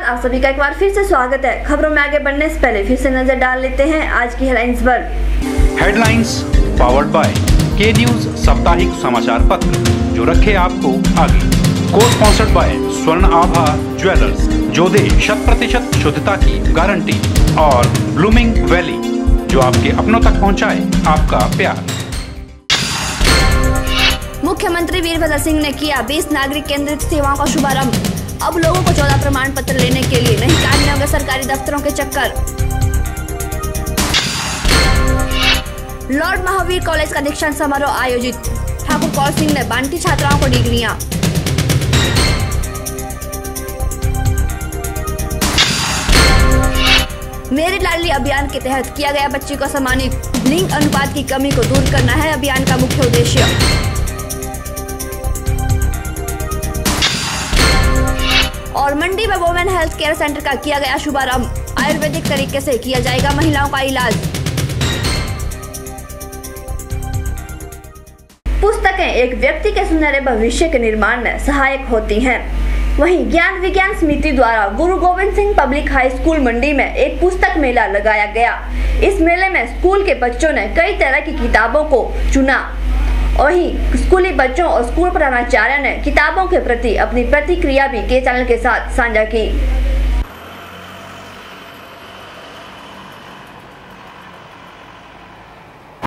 आप सभी का एक बार फिर से स्वागत है। खबरों में आगे बढ़ने से पहले फिर से नजर डाल लेते हैं आज की हेडलाइंस पर। हेडलाइंस पावर्ड बाय के न्यूज साप्ताहिक समाचार पत्र, जो रखे आपको आगे। को स्पॉन्सर्ड बाय स्वर्ण आभा ज्वेलर्स, जो दे 100% शुद्धता की गारंटी, और ब्लूमिंग वैली, जो आपके अपनों तक पहुंचाए आपका प्यार। मुख्यमंत्री वीरभद्र सिंह ने किया 20 नागरिक केंद्रित सेवाओं का शुभारंभ। अब लोगों को 14 प्रमाण पत्र लेने के लिए नहीं काटने होंगे सरकारी दफ्तरों के चक्कर। लॉर्ड महावीर कॉलेज का दीक्षांत समारोह आयोजित, ठाकुर कौर सिंह ने बांटी छात्राओं को डिग्रियां। मेरी लाडली अभियान के तहत किया गया बच्ची को सम्मानित। लिंग अनुपात की कमी को दूर करना है अभियान का मुख्य उद्देश्य। और मंडी में वुमेन हेल्थ केयर सेंटर का किया गया शुभारंभ। आयुर्वेदिक तरीके से किया जाएगा महिलाओं का इलाज। पुस्तकें एक व्यक्ति के सुनहरे भविष्य के निर्माण में सहायक होती हैं। वहीं ज्ञान विज्ञान समिति द्वारा Guru Gobind Singh public high school Mandi में एक पुस्तक मेला लगाया गया। इस मेले में स्कूल के बच्चों ने कई तरह की किताबों को चुना। वहीं स्कूली बच्चों और स्कूल प्रधानाचार्य ने किताबों के प्रति अपनी प्रतिक्रिया भी के चैनल के साथ साझा की।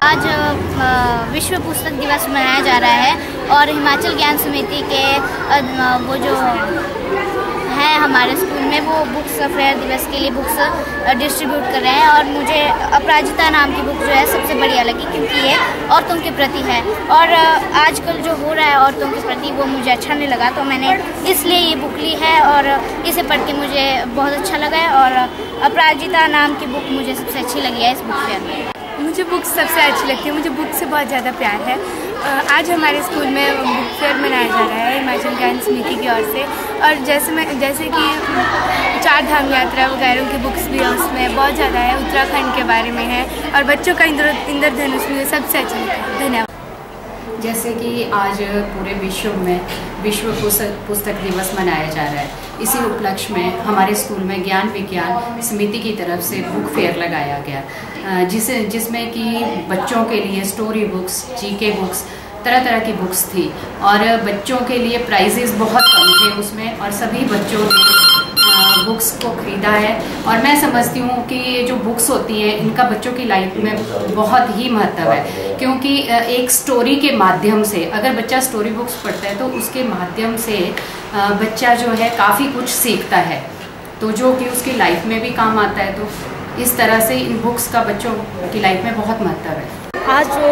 आज विश्व पुस्तक दिवस मनाया जा रहा है और हिमाचल ज्ञान समिति के वो जो है हमारे स्कूल में वो बुक्स फेयर दिवस के लिए बुक्स डिस्ट्रीब्यूट कर रहे हैं। और मुझे अपराजिता नाम की बुक जो है सबसे बढ़िया लगी, क्योंकि ये औरतों के प्रति है और आजकल जो हो रहा है औरतों के प्रति वो मुझे अच्छा नहीं लगा, तो मैंने इसलिए ये बुक ली है और इसे पढ़ के मुझे बहुत अच्छा लगा है। और अपराजिता नाम की बुक मुझे सबसे अच्छी लगी है इस बुक फेयर में। मुझे बुक्स सबसे अच्छी लगती है, मुझे बुक से बहुत ज़्यादा प्यार है। आज हमारे स्कूल में बुक फेयर मनाया जा रहा है हिमाचल ज्ञान समिति की ओर से। और जैसे कि 4 धाम यात्रा वगैरह की बुक्स भी है, उसमें बहुत ज़्यादा है, उत्तराखंड के बारे में है और बच्चों का इंद्रधनुष मुझे सबसे अच्छा लगता है। धन्यवाद। जैसे कि आज पूरे विश्व में विश्व पुस्तक दिवस मनाया जा रहा है, इसी उपलक्ष्य में हमारे स्कूल में ज्ञान विज्ञान समिति की तरफ से बुक फेयर लगाया गया, जिसमें कि बच्चों के लिए स्टोरी बुक्स, जीके बुक्स, तरह तरह की बुक्स थी और बच्चों के लिए प्राइजेस बहुत कम थे उसमें, और सभी बच्चों ने बुक्स को खरीदा है। और मैं समझती हूँ कि ये जो बुक्स होती हैं इनका बच्चों की लाइफ में बहुत ही महत्व है, क्योंकि एक स्टोरी के माध्यम से अगर बच्चा स्टोरी बुक्स पढ़ता है तो उसके माध्यम से बच्चा जो है काफ़ी कुछ सीखता है, तो जो कि उसकी लाइफ में भी काम आता है। तो इस तरह से इन बुक्स का बच्चों की लाइफ में बहुत महत्व है। आज जो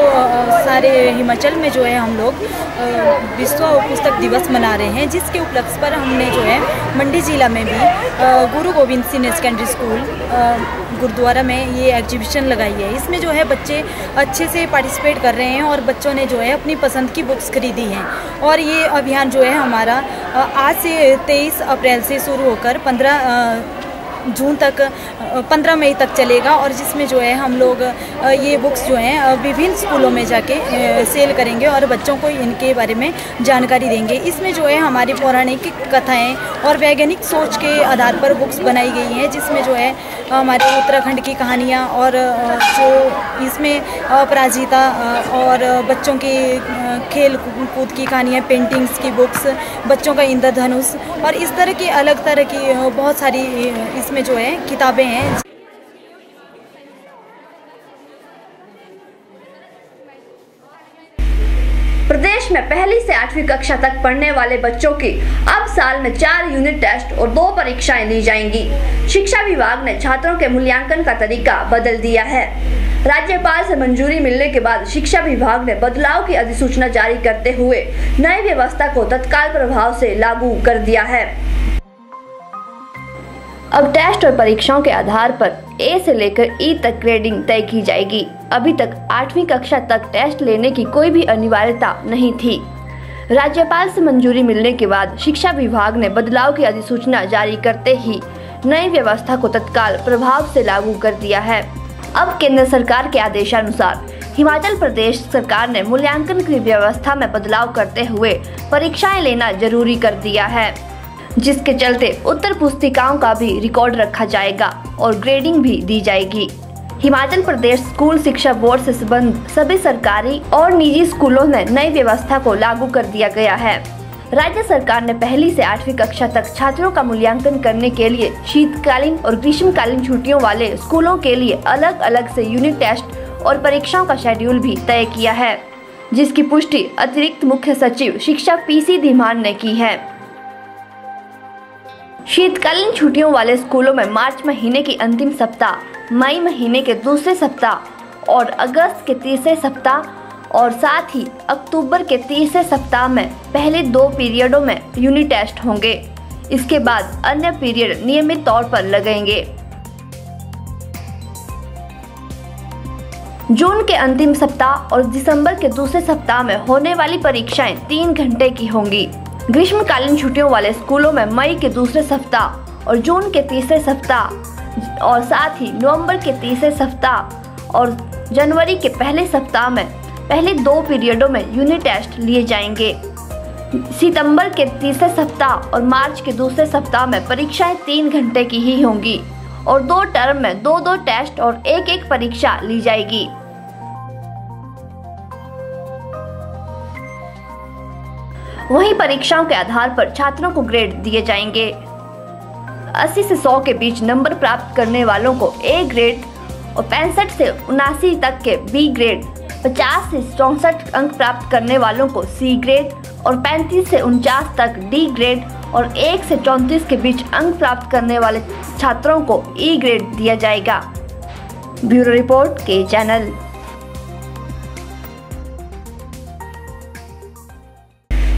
सारे हिमाचल में जो है हम लोग विश्व पुस्तक दिवस मना रहे हैं, जिसके उपलक्ष्य पर हमने जो है मंडी जिला में भी गुरु गोविंद सिंह सेकेंडरी स्कूल गुरुद्वारा में ये एग्जीबिशन लगाई है। इसमें जो है बच्चे अच्छे से पार्टिसिपेट कर रहे हैं और बच्चों ने जो है अपनी पसंद की बुक्स खरीदी हैं। और ये अभियान जो है हमारा आज से 23 अप्रैल से शुरू होकर 15 मई तक चलेगा, और जिसमें जो है हम लोग ये बुक्स जो हैं विभिन्न स्कूलों में जाके सेल करेंगे और बच्चों को इनके बारे में जानकारी देंगे। इसमें जो है हमारी पौराणिक कथाएं और वैज्ञानिक सोच के आधार पर बुक्स बनाई गई हैं, जिसमें जो है हमारे उत्तराखंड की कहानियाँ और जो इसमें अपराजिता और बच्चों की खेल कूद की कहानियाँ, पेंटिंग्स की बुक्स, बच्चों का इंद्रधनुष और इस तरह की अलग तरह की बहुत सारी इसमें जो है किताबें हैं। प्रदेश में पहली से 8वीं कक्षा तक पढ़ने वाले बच्चों की अब साल में 4 यूनिट टेस्ट और 2 परीक्षाएं ली जाएंगी। शिक्षा विभाग ने छात्रों के मूल्यांकन का तरीका बदल दिया है। राज्यपाल से मंजूरी मिलने के बाद शिक्षा विभाग ने बदलाव की अधिसूचना जारी करते हुए नई व्यवस्था को तत्काल प्रभाव से लागू कर दिया है। अब टेस्ट और परीक्षाओं के आधार पर ए से लेकर ई तक ग्रेडिंग तय की जाएगी। अभी तक 8वीं कक्षा तक टेस्ट लेने की कोई भी अनिवार्यता नहीं थी। राज्यपाल से मंजूरी मिलने के बाद शिक्षा विभाग ने बदलाव की अधिसूचना जारी करते ही नई व्यवस्था को तत्काल प्रभाव से लागू कर दिया है। अब केंद्र सरकार के आदेशानुसार हिमाचल प्रदेश सरकार ने मूल्यांकन की व्यवस्था में बदलाव करते हुए परीक्षाएं लेना जरूरी कर दिया है। जिसके चलते उत्तर पुस्तिकाओं का भी रिकॉर्ड रखा जाएगा और ग्रेडिंग भी दी जाएगी। हिमाचल प्रदेश स्कूल शिक्षा बोर्ड से संबद्ध सभी सरकारी और निजी स्कूलों में नई व्यवस्था को लागू कर दिया गया है। राज्य सरकार ने पहली से 8वीं कक्षा तक छात्रों का मूल्यांकन करने के लिए शीतकालीन और ग्रीष्मकालीन छुट्टियों वाले स्कूलों के लिए अलग अलग से यूनिट टेस्ट और परीक्षाओं का शेड्यूल भी तय किया है, जिसकी पुष्टि अतिरिक्त मुख्य सचिव शिक्षा PC धीमान ने की है। शीतकालीन छुट्टियों वाले स्कूलों में मार्च महीने की अंतिम सप्ताह, मई महीने के दूसरे सप्ताह और अगस्त के तीसरे सप्ताह और साथ ही अक्टूबर के तीसरे सप्ताह में पहले 2 पीरियडों में यूनिट टेस्ट होंगे। इसके बाद अन्य पीरियड नियमित तौर पर लगेंगे। जून के अंतिम सप्ताह और दिसंबर के दूसरे सप्ताह में होने वाली परीक्षाएं 3 घंटे की होंगी। ग्रीष्मकालीन छुट्टियों वाले स्कूलों में मई के दूसरे सप्ताह और जून के तीसरे सप्ताह और साथ ही नवंबर के तीसरे सप्ताह और जनवरी के पहले सप्ताह में पहले 2 पीरियडों में यूनिट टेस्ट लिए जाएंगे। सितंबर के तीसरे सप्ताह और मार्च के दूसरे सप्ताह में परीक्षाएं 3 घंटे की ही होंगी और 2 टर्म में 2-2 टेस्ट और 1-1 परीक्षा ली जाएगी। वहीं परीक्षाओं के आधार पर छात्रों को ग्रेड दिए जाएंगे। 80 से 100 के बीच नंबर प्राप्त करने वालों को A ग्रेड और 65 से 79 तक के B ग्रेड, 50 से 64 अंक प्राप्त करने वालों को C ग्रेड और 35 से 49 तक D ग्रेड और 1 से 34 के बीच अंक प्राप्त करने वाले छात्रों को E ग्रेड दिया जाएगा। ब्यूरो रिपोर्ट के चैनल।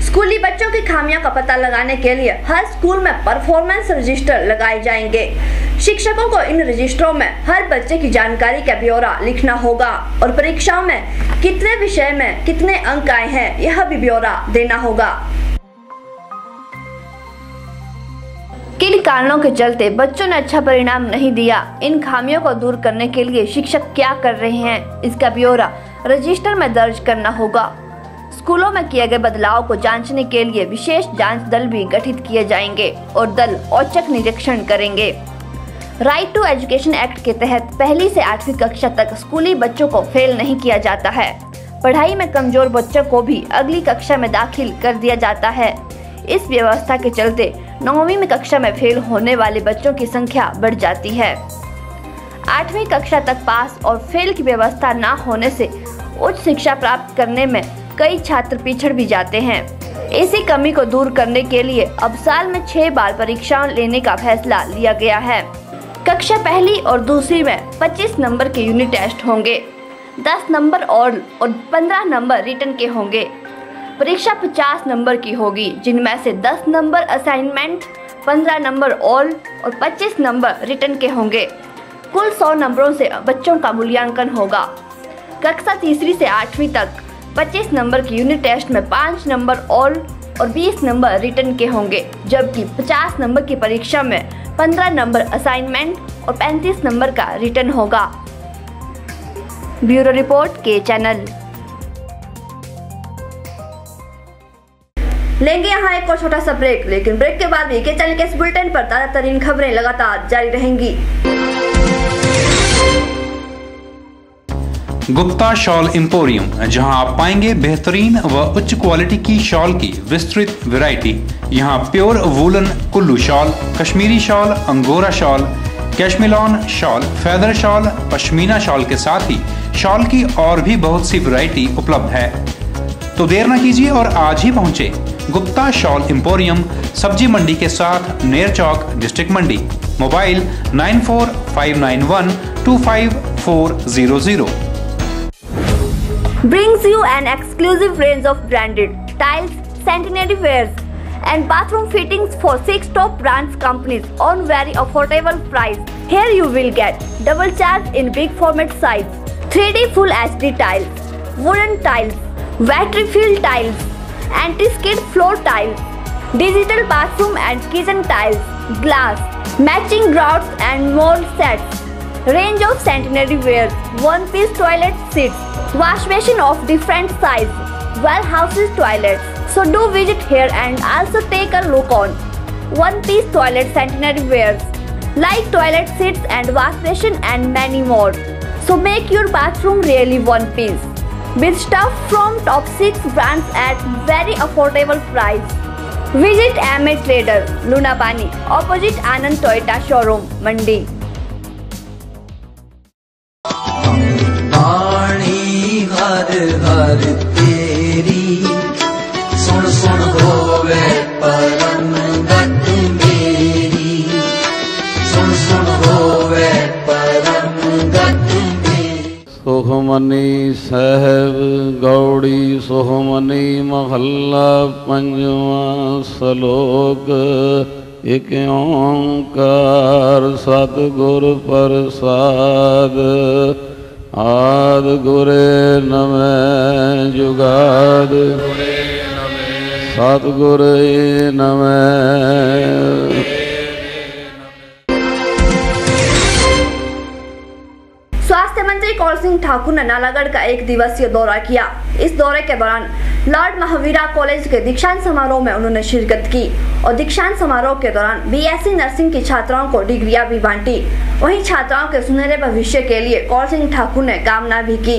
स्कूली बच्चों की खामियों का पता लगाने के लिए हर स्कूल में परफॉर्मेंस रजिस्टर लगाए जाएंगे। शिक्षकों को इन रजिस्टरों में हर बच्चे की जानकारी का ब्यौरा लिखना होगा और परीक्षाओं में कितने विषय में कितने अंक आए हैं यह भी ब्यौरा देना होगा। किन कारणों के चलते बच्चों ने अच्छा परिणाम नहीं दिया, इन खामियों को दूर करने के लिए शिक्षक क्या कर रहे हैं, इसका ब्यौरा रजिस्टर में दर्ज करना होगा। स्कूलों में किए गए बदलाव को जांचने के लिए विशेष जांच दल भी गठित किए जाएंगे और दल औचक निरीक्षण करेंगे। राइट टू एजुकेशन एक्ट के तहत पहली से 8वीं कक्षा तक स्कूली बच्चों को फेल नहीं किया जाता है। पढ़ाई में कमजोर बच्चों को भी अगली कक्षा में दाखिल कर दिया जाता है। इस व्यवस्था के चलते 9वीं में कक्षा में फेल होने वाले बच्चों की संख्या बढ़ जाती है। 8वीं कक्षा तक पास और फेल की व्यवस्था न होने से उच्च शिक्षा प्राप्त करने में कई छात्र पिछड़ भी जाते हैं। इसी कमी को दूर करने के लिए अब साल में 6 बार परीक्षाएं लेने का फैसला लिया गया है। कक्षा पहली और दूसरी में 25 नंबर के यूनिट टेस्ट होंगे, 10 नंबर और 15 नंबर रिटन के होंगे। परीक्षा 50 नंबर की होगी, जिनमें से 10 नंबर असाइनमेंट, 15 नंबर ऑल और 25 नंबर रिटन के होंगे। कुल 100 नंबरों से बच्चों का मूल्यांकन होगा। कक्षा तीसरी से 8वीं तक 25 नंबर की यूनिट टेस्ट में 5 नंबर ऑल और 20 नंबर रिटन के होंगे, जबकि 50 नंबर की परीक्षा में 15 नंबर असाइनमेंट और 35 नंबर का रिटन होगा। ब्यूरो रिपोर्ट के चैनल। लेंगे यहाँ एक और छोटा सा ब्रेक, लेकिन ब्रेक के बाद भी के चैनल के इस बुलेटिन पर ताजा तरीन खबरें लगातार जारी रहेंगी। गुप्ता शॉल एम्पोरियम, जहां आप पाएंगे बेहतरीन व उच्च क्वालिटी की शॉल की विस्तृत वैरायटी। यहां pure woollen Kullu shawl, Kashmiri shawl, angora shawl, cashmilon shawl, feather shawl, pashmina shawl के साथ ही शॉल की और भी बहुत सी वैरायटी उपलब्ध है। तो देर न कीजिए और आज ही पहुंचे गुप्ता शॉल एम्पोरियम, सब्जी मंडी के साथ Ner Chowk, district Mandi. Mobile 9459125400। Brings you an exclusive range of branded tiles, sanitary wares and bathroom fittings for 6 top brands companies on very affordable price. Here you will get double charge in big format size, 3D full HD tiles, wooden tiles, battery filled tiles, anti-skid floor tiles, digital bathroom and kitchen tiles, glass, matching grouts and more sets. Range of sanitary wares, one-piece toilet seats, wash basin of different size, well houses toilets. So do visit here and also take a look on. one-piece toilet sanitary wares like toilet seats and wash basin and many more. So make your bathroom really one piece with stuff from top 6 brands at very affordable price. Visit MA Trader, Lunabani, opposite Anand Toyota showroom, Mandi. पानी हर हर तेरी सुन सुन होवे परम गत मेरी सुन सुन होवे परम गत मेरी। सुखमनी साहब गौड़ी सुखमनी महल्ला पंजवा श्लोक एक ओंकार सतगुर प्रसाद आद गुरे नमः जुगाद सतगुरे नमः। स्वास्थ्य मंत्री कौल सिंह ठाकुर ने नालागढ़ का 1 दिवसीय दौरा किया। इस दौरे के दौरान लॉर्ड महावीरा कॉलेज के दीक्षांत समारोह में उन्होंने शिरकत की और दीक्षांत समारोह के दौरान बीएससी नर्सिंग की छात्राओं को डिग्रियां भी बांटी। वहीं छात्राओं के सुनहरे भविष्य के लिए कौल सिंह ठाकुर ने कामना भी की।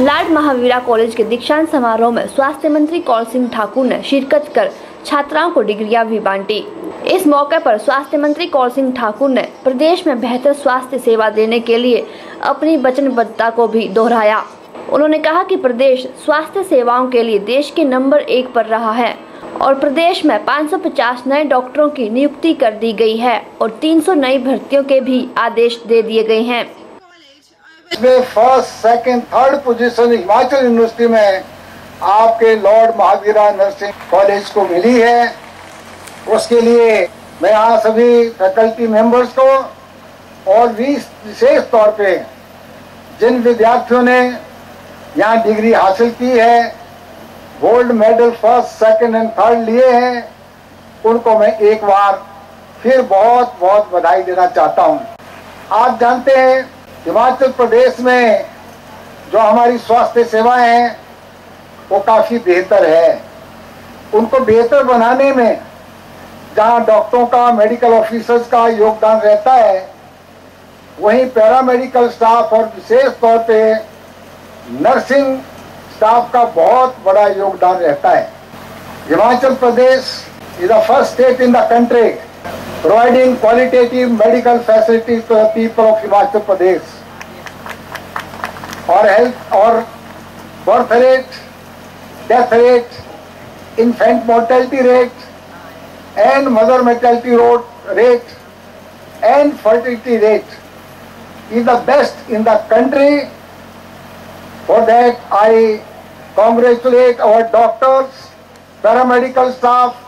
लॉर्ड महावीरा कॉलेज के दीक्षांत समारोह में स्वास्थ्य मंत्री कौल सिंह ठाकुर ने शिरकत कर छात्राओं को डिग्रियां भी बांटी। इस मौके पर स्वास्थ्य मंत्री कौल सिंह ठाकुर ने प्रदेश में बेहतर स्वास्थ्य सेवा देने के लिए अपनी वचनबद्धता को भी दोहराया। उन्होंने कहा कि प्रदेश स्वास्थ्य सेवाओं के लिए देश के नंबर 1 पर रहा है और प्रदेश में 550 नए डॉक्टरों की नियुक्ति कर दी गई है और 300 नई भर्तियों के भी आदेश दे दिए गए हैं। इसमें first, second, third position Himachal university में आपके लॉर्ड महावीरा नर्सिंग कॉलेज को मिली है। उसके लिए मैं यहाँ सभी फैकल्टी मेंबर्स को और विशेष तौर पे जिन विद्यार्थियों ने यहाँ डिग्री हासिल की है, gold medal first, second and third लिए हैं, उनको मैं एक बार फिर बहुत बहुत बधाई देना चाहता हूँ। आप जानते हैं हिमाचल प्रदेश में जो हमारी स्वास्थ्य सेवाएं हैं वो काफ़ी बेहतर है। उनको बेहतर बनाने में जहाँ डॉक्टरों का, मेडिकल ऑफिसर्स का योगदान रहता है, वहीं पैरामेडिकल स्टाफ और विशेष तौर पे नर्सिंग स्टाफ का बहुत बड़ा योगदान रहता है। Himachal Pradesh is the first state in the country providing qualitative medical facilities to the people of Himachal Pradesh. और हेल्थ और birth rate, death rate, infant mortality rate and mother mortality rate and fertility rate is the best in the country. For that I congratulate our doctors, paramedical staff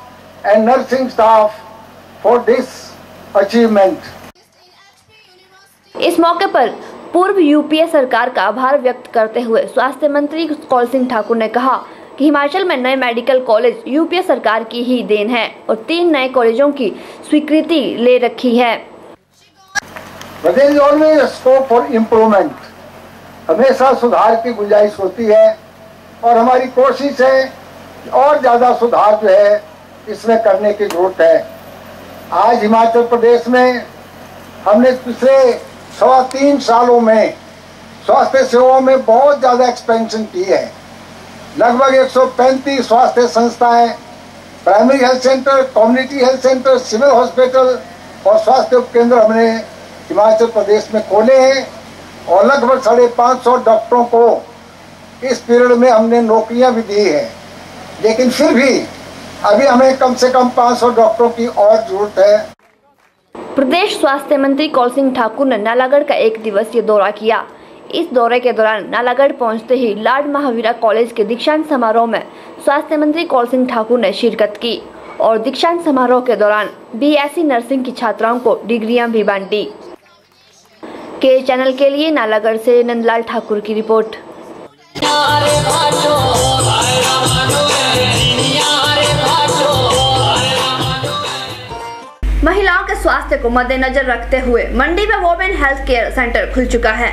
and nursing staff for this achievement. इस मौके पर पूर्व UPA सरकार का आभार व्यक्त करते हुए स्वास्थ्य मंत्री कौल सिंह ठाकुर ने कहा कि हिमाचल में नए मेडिकल कॉलेज यूपीए सरकार की ही देन है और 3 नए कॉलेजों की स्वीकृति ले रखी है। There is always a scope for improvement. हमेशा सुधार की गुंजाइश होती है और हमारी कोशिश है और ज्यादा सुधार जो है इसमें करने की जरूरत है। आज हिमाचल प्रदेश में हमने पिछले 3.25 सालों में स्वास्थ्य सेवाओं में बहुत ज्यादा एक्सपेंशन की है। लगभग 135 स्वास्थ्य संस्थाएं, primary health centre, community health centre, civil hospital और स्वास्थ्य उपकेंद्र हमने हिमाचल प्रदेश में खोले हैं और लगभग 550 डॉक्टरों को इस पीरियड में हमने नौकरियां भी दी है। लेकिन फिर भी अभी हमें कम से कम 500 डॉक्टरों की और जरूरत है। प्रदेश स्वास्थ्य मंत्री कौल सिंह ठाकुर ने नालागढ़ का 1 दिवसीय दौरा किया। इस दौरे के दौरान नालागढ़ पहुंचते ही लॉर्ड महावीरा कॉलेज के दीक्षांत समारोह में स्वास्थ्य मंत्री कौल सिंह ठाकुर ने शिरकत की और दीक्षांत समारोह के दौरान बीएससी नर्सिंग की छात्राओं को डिग्रियां भी बांटी। के चैनल के लिए नालागढ़ से नंदलाल ठाकुर की रिपोर्ट। महिलाओं के स्वास्थ्य को मद्देनजर रखते हुए मंडी में वोमेन हेल्थ केयर सेंटर खुल चुका है।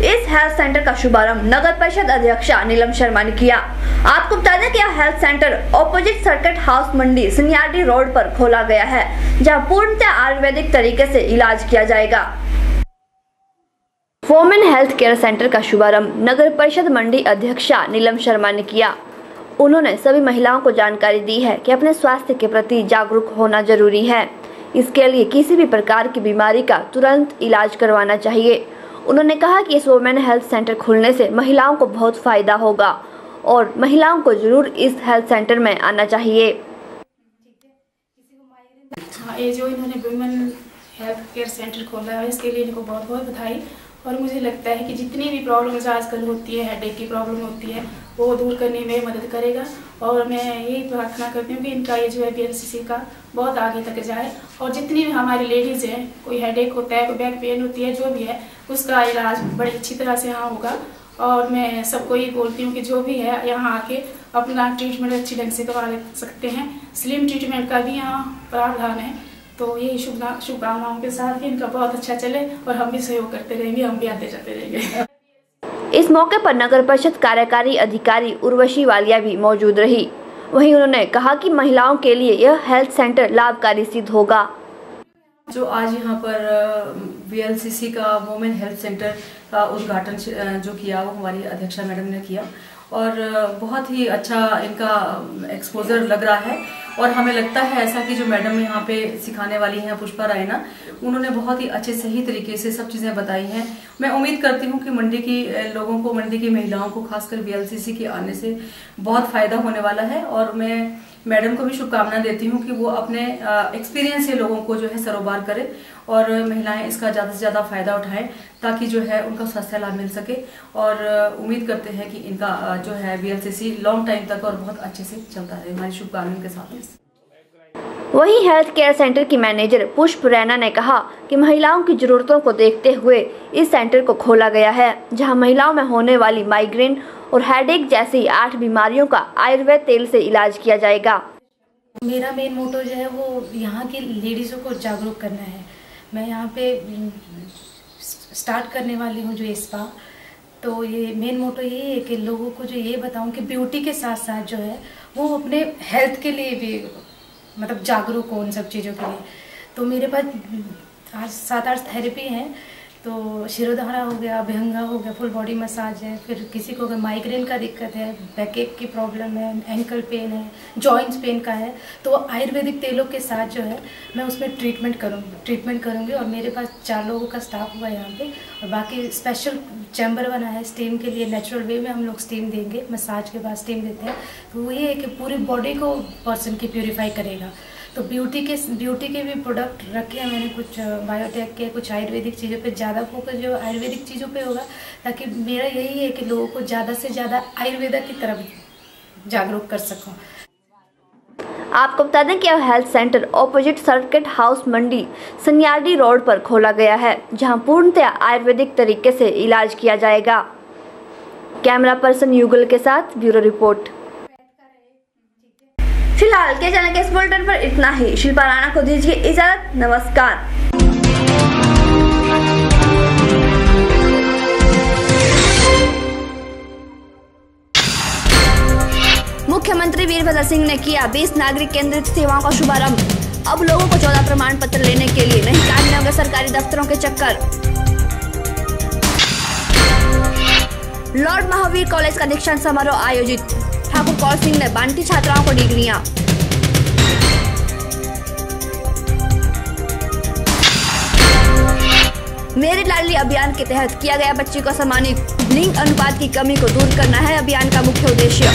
इस हेल्थ सेंटर का शुभारंभ नगर परिषद अध्यक्षा नीलम शर्मा ने किया। आपको बता दें कि यह health centre opposite circuit house Mandi Sanyadi road पर खोला गया है, जहां पूर्णतः आयुर्वेदिक तरीके से इलाज किया जाएगा। वोमेन हेल्थ केयर सेंटर का शुभारंभ नगर परिषद मंडी अध्यक्षा नीलम शर्मा ने किया। उन्होंने सभी महिलाओं को जानकारी दी है कि अपने स्वास्थ्य के प्रति जागरूक होना जरूरी है। इसके लिए किसी भी प्रकार की बीमारी का तुरंत इलाज करवाना चाहिए। उन्होंने कहा कि इस वोमेन हेल्थ सेंटर खुलने से महिलाओं को बहुत फायदा होगा और महिलाओं को जरूर इस हेल्थ सेंटर में आना चाहिए। ये जो इन्होंने वुमेन हेल्थ केयर सेंटर खोला है, इसके लिए इनको बहुत बहुत बधाई। और मुझे लगता है कि जितनी भी प्रॉब्लम्स आजकल होती है, हेडेक की प्रॉब्लम होती है, वो दूर करने में मदद करेगा। और मैं यही प्रार्थना करती हूँ कि इनका ये जो है BLCC का बहुत आगे तक जाए और जितनी भी हमारी लेडीज़ हैं, कोई हेडेक होता है, कोई बैक पेन होती है, जो भी है उसका इलाज बड़ी अच्छी तरह से यहाँ होगा। और मैं सबको ये बोलती हूँ कि जो भी है यहाँ आके अपना ट्रीटमेंट अच्छी ढंग से करवा सकते हैं। स्लिम ट्रीटमेंट का भी यहाँ प्रावधान है। तो यही शुभकामनाओं के साथ इनका बहुत अच्छा चले और हम भी सहयोग करते रहेंगे, हम भी आते जाते रहेंगे। इस मौके पर नगर परिषद कार्यकारी अधिकारी उर्वशी वालिया भी मौजूद रही। वहीं उन्होंने कहा कि महिलाओं के लिए यह हेल्थ सेंटर लाभकारी सिद्ध होगा। जो आज यहाँ पर BLCC का वुमेन हेल्थ सेंटर का उद्घाटन जो किया वो हमारी अध्यक्षा मैडम ने किया और बहुत ही अच्छा इनका एक्सपोजर लग रहा है। और हमें लगता है ऐसा कि जो मैडम यहाँ पे सिखाने वाली हैं पुष्पा रायना, उन्होंने बहुत ही अच्छे सही तरीके से सब चीज़ें बताई हैं। मैं उम्मीद करती हूँ कि मंडी की लोगों को, मंडी की महिलाओं को खासकर BLCC के आने से बहुत फ़ायदा होने वाला है। और मैं मैडम को भी शुभकामना देती हूँ कि वो अपने एक्सपीरियंस से लोगों को जो है सरोबार करें और महिलाएं इसका ज़्यादा से ज़्यादा फ़ायदा उठाएं ताकि जो है उनका स्वास्थ्य लाभ मिल सके। और उम्मीद करते हैं कि इनका जो है BLCC लॉन्ग टाइम तक और बहुत अच्छे से चलता रहे। हमारी शुभकामनाओं के साथ। वहीं हेल्थ केयर सेंटर की मैनेजर पुष्प रैना ने कहा कि महिलाओं की जरूरतों को देखते हुए इस सेंटर को खोला गया है, जहां महिलाओं में होने वाली माइग्रेन और हेडेक जैसी 8 बीमारियों का आयुर्वेद तेल से इलाज किया जाएगा। मेरा मेन मोटो जो है वो यहाँ की लेडीज़ों को जागरूक करना है। मैं यहाँ पे स्टार्ट करने वाली हूँ जो स्पा, तो ये मेन मोटो यही है कि लोगों को जो ये बताऊँ कि ब्यूटी के साथ साथ जो है वो अपने हेल्थ के लिए भी मतलब जागरूक हो उन सब चीज़ों के लिए। तो मेरे पास आज 7-8 थेरेपी हैं। तो शिरोधारा हो गया, अभ्यंगा हो गया, फुल बॉडी मसाज है। फिर किसी को अगर माइग्रेन का दिक्कत है, बैकएक की प्रॉब्लम है, एंकल पेन है, जॉइंट्स पेन का है, तो आयुर्वेदिक तेलों के साथ जो है मैं उसमें ट्रीटमेंट करूँगी। और मेरे पास 4 लोगों का स्टाफ हुआ है यहाँ पे और बाकी स्पेशल चैम्बर बना है स्टीम के लिए। नेचुरल वे में हम लोग स्टीम देंगे, मसाज के बाद स्टीम देते हैं। तो वो ये है कि पूरी बॉडी को पर्सन की प्योरीफाई करेगा। तो ब्यूटी के भी प्रोडक्ट रखे हैं मैंने, कुछ बायोटेक के, कुछ आयुर्वेदिक चीज़ों पे ज़्यादा फोकस जो आयुर्वेदिक चीज़ों पे होगा, ताकि मेरा यही है कि लोगों को ज़्यादा से ज़्यादा आयुर्वेदा की तरफ जागरूक कर सकूं। आपको बता दें कि यह health centre opposite circuit house Mandi Sanyadi road पर खोला गया है, जहां पूर्णतः आयुर्वेदिक तरीके से इलाज किया जाएगा। कैमरा पर्सन युगल के साथ ब्यूरो रिपोर्ट। फिलहाल के चैनल के इस बुलेटिन पर इतना ही। शिल्पा राणा को दीजिए इजाजत। नमस्कार। मुख्यमंत्री वीरभद्र सिंह ने किया 20 नागरिक केंद्रित सेवाओं का शुभारंभ। अब लोगों को 14 प्रमाण पत्र लेने के लिए नहीं काटने होंगे सरकारी दफ्तरों के चक्कर। लॉर्ड महावीर कॉलेज का दीक्षांत समारोह आयोजित। ठाकुर कौर सिंह ने बांटी छात्राओं को डिग्रियां। मेरी लाडली अभियान के तहत किया गया बच्ची को सम्मानित। लिंग अनुपात की कमी को दूर करना है अभियान का मुख्य उद्देश्य।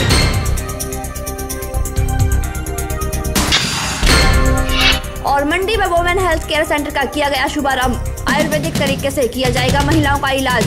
और मंडी में वुमेन हेल्थ केयर सेंटर का किया गया शुभारंभ। आयुर्वेदिक तरीके से किया जाएगा महिलाओं का इलाज।